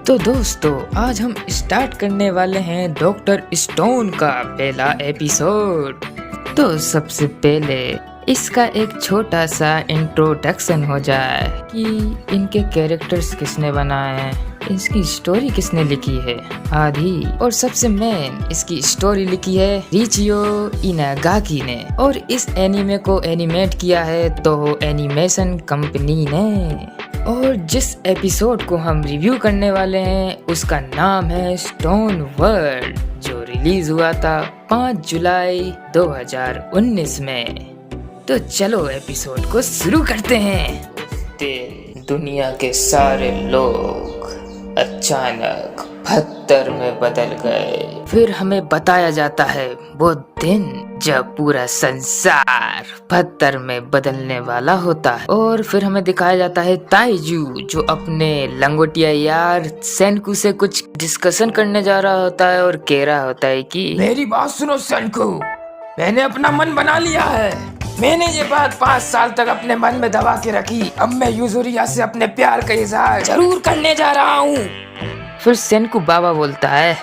तो दोस्तों आज हम स्टार्ट करने वाले हैं डॉक्टर स्टोन का पहला एपिसोड। तो सबसे पहले इसका एक छोटा सा इंट्रोडक्शन हो जाए कि इनके कैरेक्टर्स किसने बनाए हैं, इसकी स्टोरी किसने लिखी है आदि, और सबसे मेन इसकी स्टोरी लिखी है रिचियो इनागाकी ने, और इस एनीमे को एनिमेट किया है तो एनिमेशन कंपनी ने। और जिस एपिसोड को हम रिव्यू करने वाले हैं उसका नाम है स्टोन वर्ल्ड, जो रिलीज हुआ था 5 जुलाई 2019 में। तो चलो एपिसोड को शुरू करते हैं। दुनिया के सारे लोग अचानक पत्थर में बदल गए। फिर हमें बताया जाता है वो दिन जब पूरा संसार पत्थर में बदलने वाला होता है। और फिर हमें दिखाया जाता है ताइजू जो अपने लंगोटिया यार सेनकू से कुछ डिस्कशन करने जा रहा होता है और कह रहा होता है कि मेरी बात सुनो सेनकू, मैंने अपना मन बना लिया है। मैंने ये बात 5 साल तक अपने मन में दबा के रखी। अब मैं यूजुरिया से अपने प्यार का इजहार जरूर करने जा रहा हूँ। फिर सेनकू बाबा बोलता है,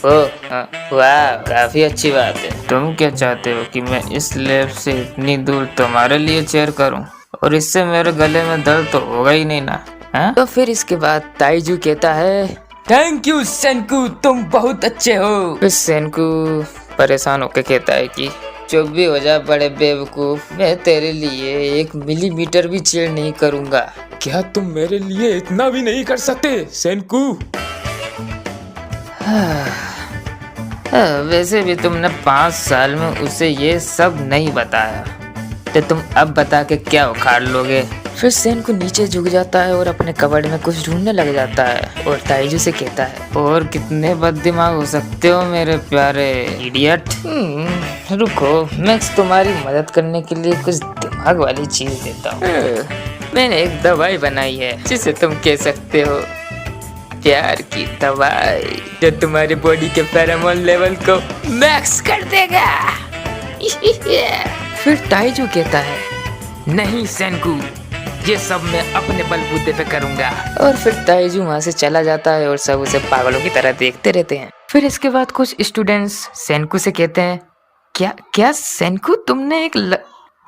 वाह काफी अच्छी बात है। तुम क्या चाहते हो कि मैं इस लैब से इतनी दूर तुम्हारे लिए चेयर करूं, और इससे मेरे गले में दर्द तो होगा ही नहीं ना? हा? तो फिर इसके बाद ताइजू कहता है थैंक यू सेनकू, तुम बहुत अच्छे हो। फिर सेनकू परेशान होकर कहता है कि चुप भी हो जा बड़े बेवकूफ, मैं तेरे लिए 1 मिलीमीटर भी चेयर नहीं करूंगा। क्या तुम मेरे लिए इतना भी नहीं कर सकते सेनकू? वैसे भी तुमने 5 साल में उसे ये सब नहीं बताया, तो तुम अब बता के क्या उखाड़ लोगे? फिर सेनकू नीचे झुक जाता है और अपने कबर्ड में कुछ ढूंढने लग जाता है और ताइजू से कहता है, और कितने बददिमाग हो सकते हो मेरे प्यारे इडियट। रुको, मैं तुम्हारी मदद करने के लिए कुछ दिमाग वाली चीज देता हूँ। मैंने एक दवाई बनाई है जिसे तुम कह सकते हो प्यार की दवाई, जो तुम्हारी बॉडी के फेरोमोन लेवल को मैक्स कर देगा। फिर ताइजू कहता है, नहीं सेनकू, ये सब मैं अपने बलबूते पे करूंगा। और फिर ताइजू वहाँ से चला जाता है और सब उसे पागलों की तरह देखते रहते हैं। फिर इसके बाद कुछ स्टूडेंट्स सेनकू से कहते हैं, क्या सेनकू तुमने एक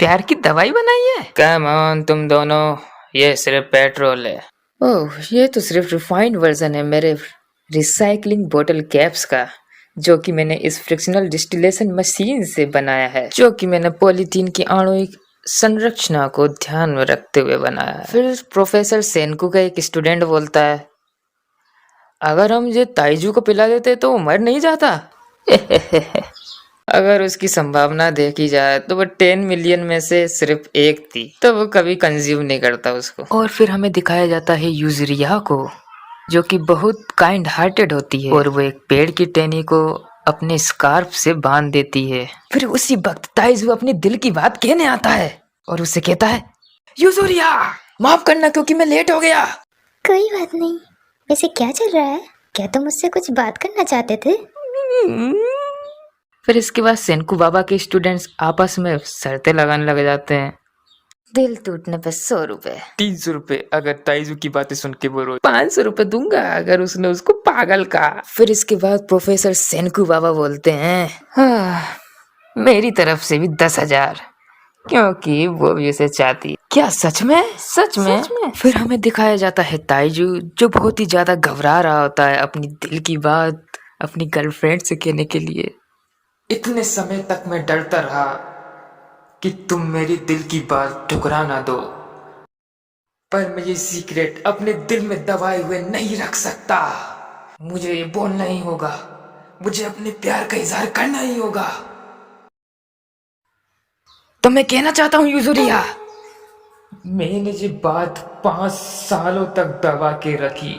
प्यार की दवाई बनाई है? कम ऑन तुम दोनों, ये सिर्फ पेट्रोल है। ओह, ये तो सिर्फ रिफाइंड वर्जन है मेरे रिसाइकलिंग बोतल कैप्स का, जो कि मैंने इस फ्रिक्शनल डिस्टिलेशन मशीन से बनाया है, जो कि मैंने पॉलीथीन की आणविक संरचना को ध्यान में रखते हुए बनाया है। फिर प्रोफेसर सेनकू का एक स्टूडेंट बोलता है, अगर हम ये ताइजू को पिला देते तो वो मर नहीं जाता। अगर उसकी संभावना देखी जाए तो वो 10 मिलियन में से सिर्फ 1 थी, तो वो कभी कंज्यूम नहीं करता उसको। और फिर हमें दिखाया जाता है यूजुरिया को, जो कि बहुत काइंड हार्टेड होती है, और वो एक पेड़ की टहनी को अपने स्कार्फ से बांध देती है। फिर उसी वक्त ताइजू अपने दिल की बात कहने आता है और उससे कहता है, यूजुरिया माफ करना क्योंकि मैं लेट हो गया। कोई बात नहीं। वैसे क्या चल रहा है? क्या तुम मुझसे कुछ बात करना चाहते थे? फिर इसके बाद सेनकू बाबा के स्टूडेंट्स आपस में शर्तें लगाने लग जाते हैं। दिल टूटने पे 100 रुपए, 300 रुपए अगर ताइजू की बातें सुन के बोलो, 500 रुपए दूंगा अगर उसने उसको पागल कहा। फिर इसके बाद प्रोफेसर सेनकू बाबा बोलते हैं, मेरी तरफ से भी 10,000, क्योंकि वो भी उसे चाहती है। क्या सच में? सच में? फिर हमें दिखाया जाता है ताइजू जो बहुत ही ज्यादा घबरा रहा होता है अपनी दिल की बात अपनी गर्लफ्रेंड से कहने के लिए। इतने समय तक मैं डरता रहा कि तुम मेरी दिल की बात ठुकरा ना दो, पर मैं ये सीक्रेट अपने दिल में दबाए हुए नहीं रख सकता। मुझे ये बोलना ही होगा, मुझे अपने प्यार का इजहार करना ही होगा। तो मैं कहना चाहता हूँ यूजुरिया, मैंने ये बात 5 सालों तक दबा के रखी,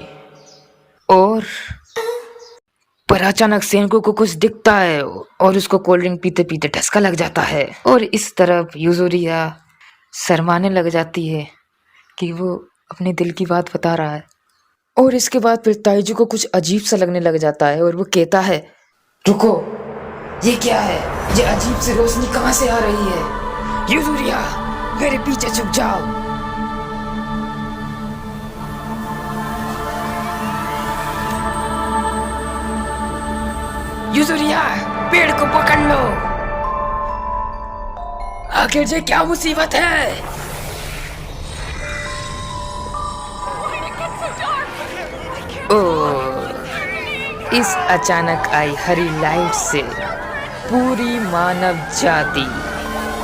पर अचानक सेनकू को कुछ दिखता है और उसको कोल्ड ड्रिंक पीते पीते ठसका लग जाता है, और इस तरफ यूजुरिया शर्माने लग जाती है कि वो अपने दिल की बात बता रहा है। और इसके बाद फिर ताइजू को कुछ अजीब सा लगने लग जाता है और वो कहता है, रुको, ये क्या है? ये अजीब सी रोशनी कहाँ से आ रही है? यूजुरिया मेरे पीछे छुप जाओ। यूजुरिया, पेड़ को पकड़ लो। आखिर ये क्या मुसीबत है? ओह, इस अचानक आई हरी लाइट से पूरी मानव जाति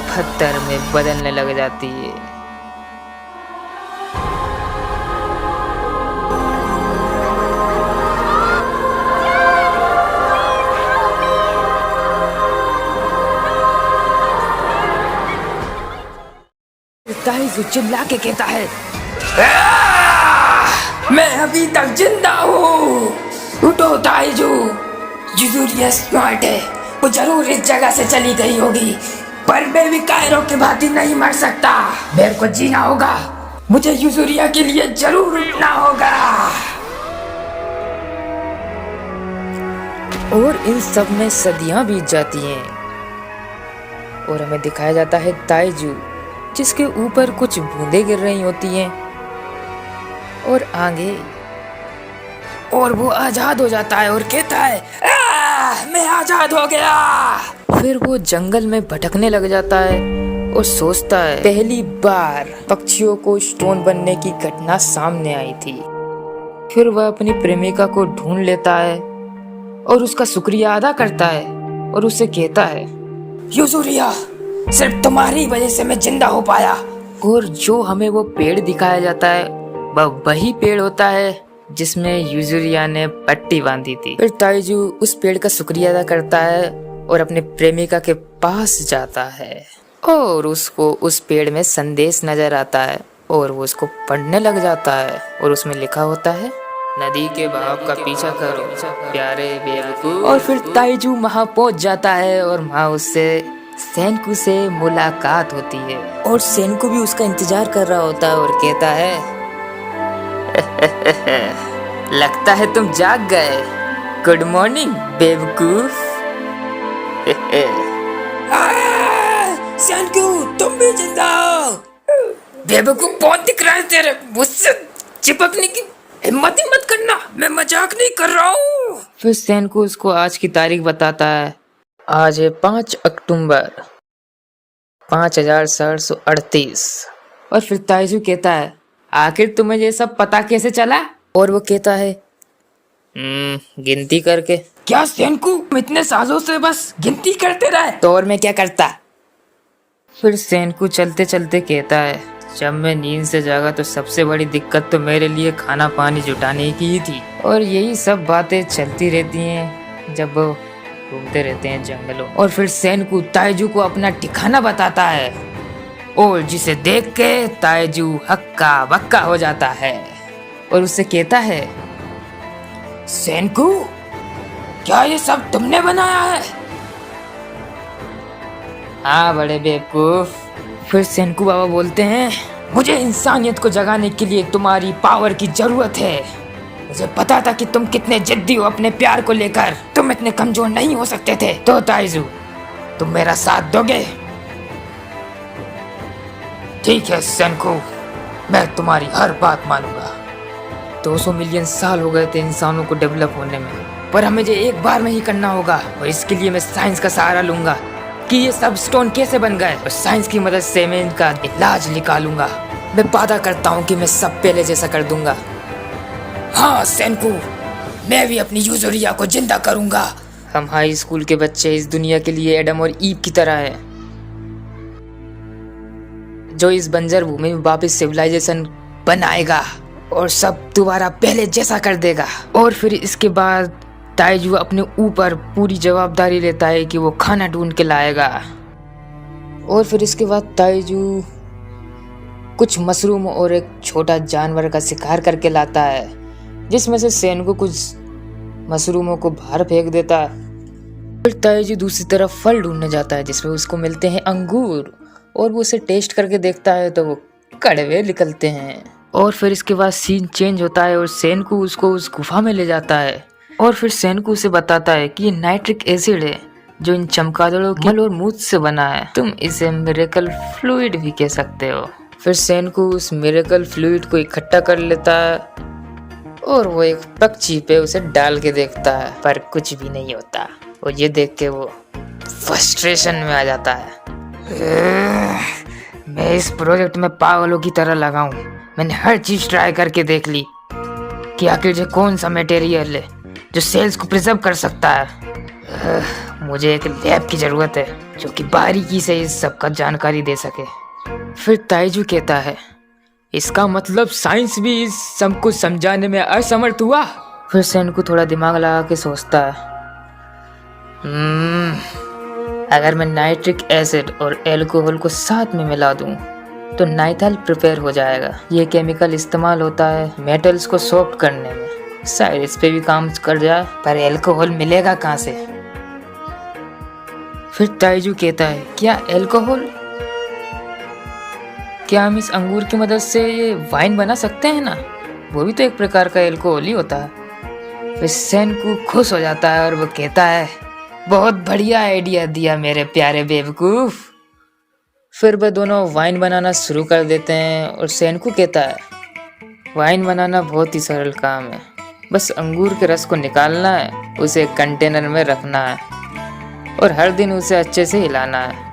पत्थर में बदलने लग जाती है। ताइजू चिल्ला के कहता है, मैं अभी तक जिंदा हूँ। उठो ताइजू, यूजुरिया स्मार्ट है, वो जरूर इस जगह से चली गई होगी, पर मैं भी कायरो के भांति नहीं मर सकता। मेरे को जीना होगा, मुझे यूजुरिया के लिए जरूर उठना होगा। और इन सब में सदियां बीत जाती हैं और हमें दिखाया जाता है ताइजू जिसके ऊपर कुछ बूंदें गिर रही होती हैं और आगे, और वो आजाद हो जाता है और कहता है, मैं आजाद हो गया। फिर वो जंगल में भटकने लग जाता है और सोचता है पहली बार पक्षियों को स्टोन बनने की घटना सामने आई थी। फिर वह अपनी प्रेमिका को ढूंढ लेता है और उसका शुक्रिया अदा करता है और उससे कहता है, यूजुरिया, सिर्फ तुम्हारी वजह से मैं जिंदा हो पाया। और जो हमें वो पेड़ दिखाया जाता है वह वही पेड़ होता है जिसमें यूजुरिया ने पट्टी बांधी थी। फिर ताइजू उस पेड़ का शुक्रिया अदा करता है और अपने प्रेमिका के पास जाता है और उसको उस पेड़ में संदेश नजर आता है और वो उसको पढ़ने लग जाता है और उसमें लिखा होता है, नदी के बहाव का पीछा करो प्यारे बेवकूफ। और फिर ताइजू वहाँ पहुँच जाता है और वहाँ उससे सेनकू से मुलाकात होती है और सेनकू भी उसका इंतजार कर रहा होता है और कहता है, लगता है तुम जाग गए। गुड मॉर्निंग बेवकूफ। सेनकू, तुम भी जिंदा हो। बेवकूफ, बहुत दिख रहा है तेरे, मुझसे चिपकने की हिम्मत ही मत करना, मैं मजाक नहीं कर रहा हूँ। फिर सेनकू उसको आज की तारीख बताता है। आज है 5 अक्टूबर 5738। और फिर ताइजू कहता है, आखिर तुम्हें ये सब पता कैसे चला? और वो कहता है, गिनती करके। क्या सेनकू, तुम इतने सालों से बस गिनती करते रहे? तो और मैं क्या करता? फिर सेनकू चलते चलते कहता है, जब मैं नींद से जागा तो सबसे बड़ी दिक्कत तो मेरे लिए खाना पानी जुटाने की ही थी। और यही सब बातें चलती रहती हैं जब वो घूमते रहते हैं जंगलों। और फिर सेनकू ताइजू को अपना ठिकाना बताता है और जिसे देख के ताइजू हक्का बक्का हो जाता है और उससे कहता है, सेनकू, क्या ये सब तुमने बनाया है? हाँ बड़े बेवकूफ। फिर सेनकू बाबा बोलते हैं, मुझे इंसानियत को जगाने के लिए तुम्हारी पावर की जरूरत है। मुझे पता था कि तुम कितने जिद्दी हो अपने प्यार को लेकर, तुम इतने कमजोर नहीं हो सकते थे। तो ताइजू, तुम मेरा साथ दोगे? ठीक है सेनकू, मैं तुम्हारी हर बात मानूंगा। 200 मिलियन साल हो गए थे इंसानों को डेवलप होने में, पर हमें ये एक बार में ही करना होगा और इसके लिए मैं साइंस का सहारा लूंगा कि ये सब स्टोन कैसे बन गए और साइंस की मदद से मैं इनका इलाज निकालूंगा। मैं वादा करता हूँ कि मैं सब पहले जैसा कर दूंगा। हाँ सेनकू, मैं भी अपनी यूजुरिया को जिंदा करूंगा। हम हाई स्कूल के बच्चे इस दुनिया के लिए एडम और ईव की तरह हैं, जो इस बंजर भूमि में वापस सिविलाइजेशन बनाएगा और सब दोबारा पहले जैसा कर देगा। और फिर इसके बाद ताइजू अपने ऊपर पूरी जवाबदारी लेता है कि वो खाना ढूंढ के लाएगा। और फिर इसके बाद ताइजू कुछ मशरूम और एक छोटा जानवर का शिकार करके लाता है, जिसमें से सेनकू कुछ मशरूमों को बाहर फेंक देता है। फिर ताइजू दूसरी तरफ फल ढूंढने जाता है जिसमें उसको मिलते हैं अंगूर और वो उसे टेस्ट करके देखता है तो वो कड़वे निकलते हैं। और फिर इसके बाद सीन चेंज होता है और सेनकू उसको उस गुफा में ले जाता है और फिर सेनकू उसे बताता है कि ये नाइट्रिक एसिड है जो इन चमगादड़ों के मल और मूत्र से बना है। तुम इसे मिरेकल फ्लूइड भी कह सकते हो। फिर सेनकू उस मिरेकल फ्लूइड को इकट्ठा कर लेता है और वो एक पक्षी पे उसे डाल के देखता है, पर कुछ भी नहीं होता। और ये देख के वो फ्रस्ट्रेशन में आ जाता है। मैं इस प्रोजेक्ट में पागलों की तरह लगा हूँ। मैंने हर चीज ट्राई करके देख ली कि आखिर जो कौन सा मटेरियल है जो सेल्स को प्रिजर्व कर सकता है। मुझे एक लैब की जरूरत है जो कि बारीकी से इस सब का जानकारी दे सके। फिर ताइजू कहता है, इसका मतलब साइंस भी इस सब को समझाने में असमर्थ हुआ। फिर सेनकू थोड़ा दिमाग लगा के सोचता है, अगर मैं नाइट्रिक एसिड और एल्कोहल को साथ में मिला दूं तो नाइथाइल प्रिपेयर हो जाएगा। ये केमिकल इस्तेमाल होता है मेटल्स को सॉफ्ट करने में। शायद इस पे भी काम कर जाए, पर एल्कोहल मिलेगा कहाँ से? फिर ताइजू कहता है, क्या एल्कोहल? क्या हम इस अंगूर की मदद से ये वाइन बना सकते हैं ना? वो भी तो एक प्रकार का एल्कोहल ही होता है। फिर सेनकू खुश हो जाता है और वो कहता है, बहुत बढ़िया आइडिया दिया मेरे प्यारे बेवकूफ। फिर वह दोनों वाइन बनाना शुरू कर देते हैं और सेनकू कहता है, वाइन बनाना बहुत ही सरल काम है। बस अंगूर के रस को निकालना है, उसे कंटेनर में रखना है और हर दिन उसे अच्छे से हिलाना है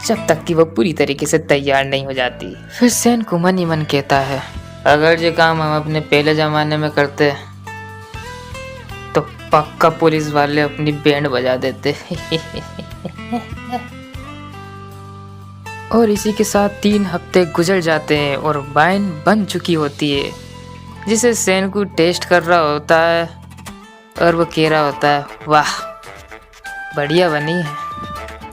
जब तक कि वह पूरी तरीके से तैयार नहीं हो जाती। फिर सेनकू मन ही मन कहता है, अगर ये काम हम अपने पहले जमाने में करते तो पक्का पुलिस वाले अपनी बैंड बजा देते। और इसी के साथ 3 हफ्ते गुजर जाते हैं और वाइन बन चुकी होती है, जिसे सेनकू टेस्ट कर रहा होता है और वो कह रहा होता है, वाह बढ़िया बनी है,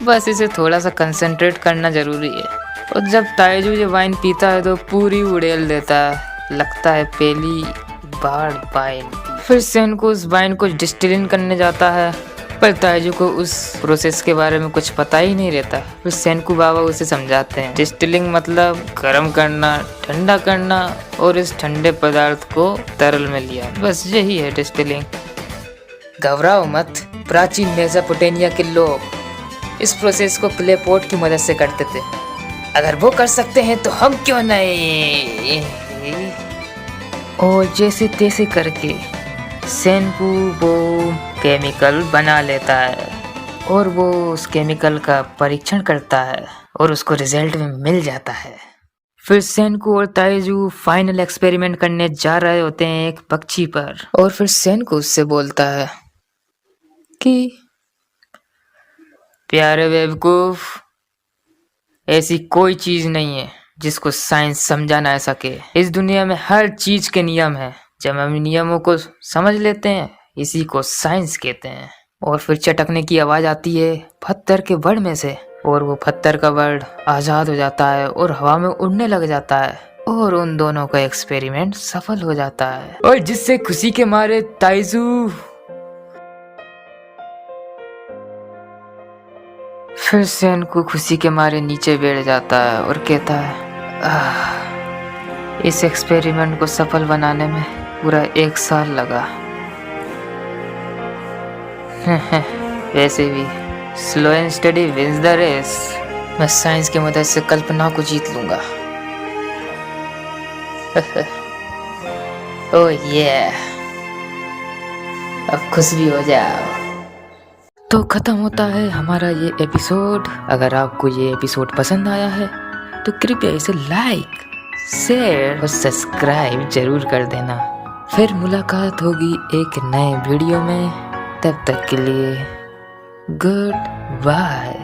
बस इसे थोड़ा सा कंसंट्रेट करना जरूरी है। और जब ताइजू ये वाइन पीता है तो पूरी उड़ेल देता है, लगता है पहली बार वाइन। फिर सेनकू उस वाइन को डिस्टिलिंग करने जाता है, पर ताइजू को उस प्रोसेस के बारे में कुछ पता ही नहीं रहता। फिर सेनकू बाबा उसे समझाते हैं, डिस्टिलिंग मतलब गर्म करना, ठंडा करना और इस ठंडे पदार्थ को तरल में लिया, बस यही है डिस्टिलिंग। घबराओ मत, प्राचीन मेसोपोटामिया के लोग इस प्रोसेस को क्ले पॉट की मदद से करते थे। अगर वो कर सकते हैं तो हम क्यों नहीं? और जैसे तैसे करके सेनकू वो केमिकल बना लेता है और वो उस केमिकल का परीक्षण करता है और उसको रिजल्ट में मिल जाता है। फिर सेनकू और ताइजू फाइनल एक्सपेरिमेंट करने जा रहे होते हैं एक पक्षी पर, और फिर सेनकू उससे बोलता है कि प्यारे बेवकूफ, ऐसी कोई चीज नहीं है जिसको साइंस समझा ना सके। इस दुनिया में हर चीज के नियम है, जब हम नियमों को समझ लेते हैं इसी को साइंस कहते हैं। और फिर चटकने की आवाज आती है पत्थर के बड़ में से, और वो पत्थर का बड़ आजाद हो जाता है और हवा में उड़ने लग जाता है और उन दोनों का एक्सपेरिमेंट सफल हो जाता है। और जिससे खुशी के मारे ताइजू फिर सेनकू खुशी के मारे नीचे बैठ जाता है और कहता है, इस एक्सपेरिमेंट को सफल बनाने में पूरा 1 साल लगा। वैसे भी slow and steady wins the race. मैं साइंस की मदद से कल्पना को जीत लूंगा। ओह ये अब खुश भी हो जाओ। तो खत्म होता है हमारा ये एपिसोड। अगर आपको ये एपिसोड पसंद आया है तो कृपया इसे लाइक, शेयर और सब्सक्राइब जरूर कर देना। फिर मुलाकात होगी एक नए वीडियो में, तब तक के लिए गुड बाय।